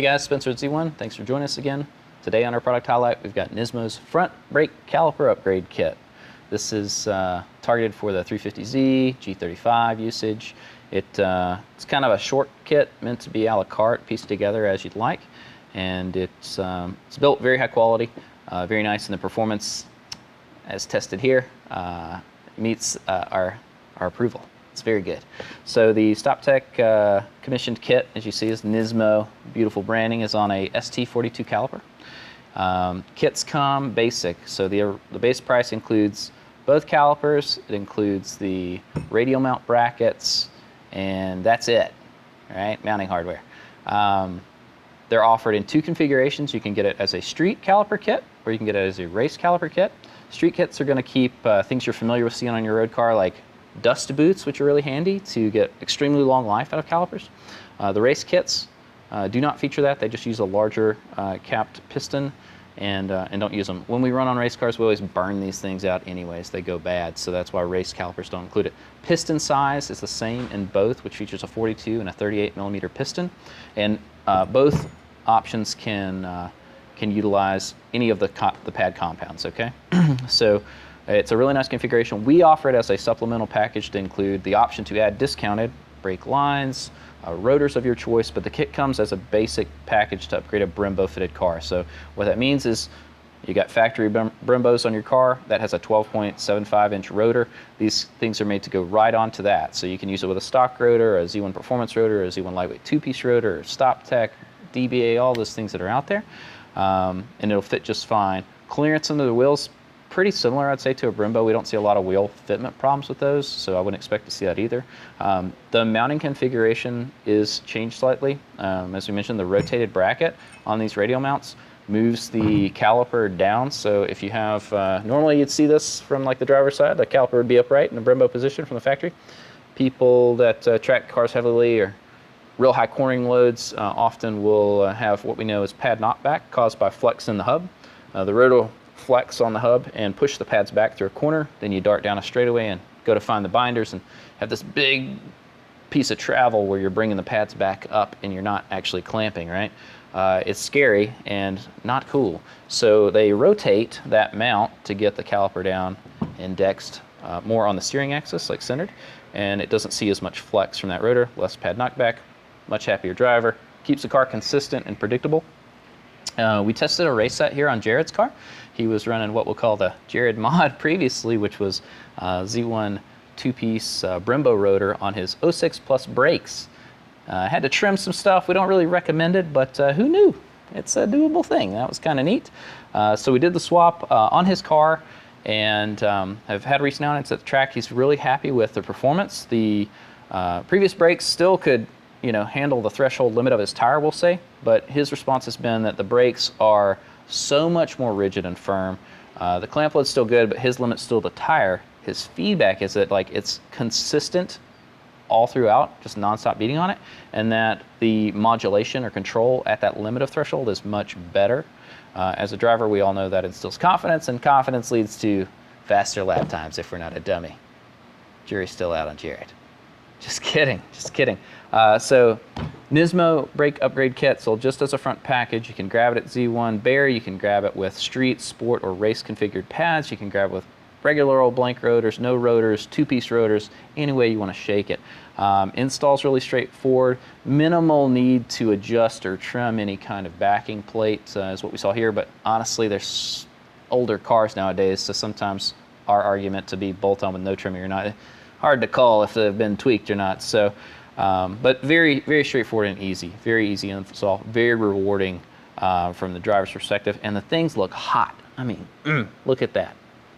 Hey guys, Spencer at Z1. Thanks for joining us again. Today on our product highlight, we've got Nismo's Front Brake Caliper Upgrade Kit. This is targeted for the 350Z, G35 usage. It's kind of a short kit meant to be a la carte, pieced together as you'd like. And it's built very high quality, very nice, and the performance, as tested here, meets our approval. It's very good. So the Stoptech commissioned kit, as you see, is Nismo. Beautiful branding, is on a ST42 caliper. Kits come basic, so the base price includes both calipers. It includes the radial mount brackets, and that's it. All right, mounting hardware. They're offered in two configurations. You can get it as a street caliper kit, or you can get it as a race caliper kit. Street kits are going to keep things you're familiar with seeing on your road car, like dust boots, which are really handy to get extremely long life out of calipers. The race kits do not feature that. They just use a larger capped piston and don't use them. When we run on race cars, we always burn these things out anyways. They go bad, so that's why race calipers don't include it. Piston size is the same in both, which features a 42 and a 38 millimeter piston, and both options can utilize any of the pad compounds. Okay, so it's a really nice configuration. We offer it as a supplemental package to include the option to add discounted brake lines, rotors of your choice, but the kit comes as a basic package to upgrade a Brembo fitted car. So what that means is you got factory Brembos on your car that has a 12.75 inch rotor. These things are made to go right onto that. So you can use it with a stock rotor, a Z1 performance rotor, a Z1 lightweight two-piece rotor, or Stoptech, DBA, all those things that are out there. And it'll fit just fine. Clearance under the wheels, pretty similar, I'd say, to a Brembo. We don't see a lot of wheel fitment problems with those, so I wouldn't expect to see that either. The mounting configuration is changed slightly. As we mentioned, the rotated bracket on these radial mounts moves the caliper down. So if you have, normally you'd see this from like the driver's side, the caliper would be upright in a Brembo position from the factory. People that track cars heavily or real high cornering loads often will have what we know as pad knockback caused by flex in the hub. The rotor will flex on the hub and push the pads back through a corner. Then you dart down a straightaway and go to find the binders and have this big piece of travel where you're bringing the pads back up and you're not actually clamping, right? It's scary and not cool. So they rotate that mount to get the caliper down indexed more on the steering axis, like centered, and it doesn't see as much flex from that rotor, less pad knockback, much happier driver, keeps the car consistent and predictable. We tested a race set here on Jared's car. He was running what we'll call the Jared mod previously, which was Z1 two-piece Brembo rotor on his 06 Plus brakes. Had to trim some stuff. We don't really recommend it, but who knew? It's a doable thing. That was kind of neat. So we did the swap on his car, and have had recent outings at the track. He's really happy with the performance. The previous brakes still could, handle the threshold limit of his tire, we'll say, but his response has been that the brakes are so much more rigid and firm. The clamp load's still good, but his limit's still the tire. His feedback is that it's consistent all throughout, just nonstop beating on it, and that the modulation or control at that limit of threshold is much better. As a driver, we all know that instills confidence, and confidence leads to faster lap times if we're not a dummy. Jury's still out on Jared. Just kidding, just kidding. So Nismo Brake Upgrade Kit sold just as a front package. You can grab it at Z1 Bear. You can grab it with street, sport, or race configured pads. You can grab it with regular old blank rotors, no rotors, two-piece rotors, any way you want to shake it. Install's really straightforward. Minimal need to adjust or trim any kind of backing plate is what we saw here, but honestly, there's older cars nowadays, so sometimes our argument to be bolt-on with no trimming or not, hard to call if they've been tweaked or not. So, but very, very straightforward and easy. Very easy to install. Very rewarding from the driver's perspective. And the things look hot. I mean, look at that.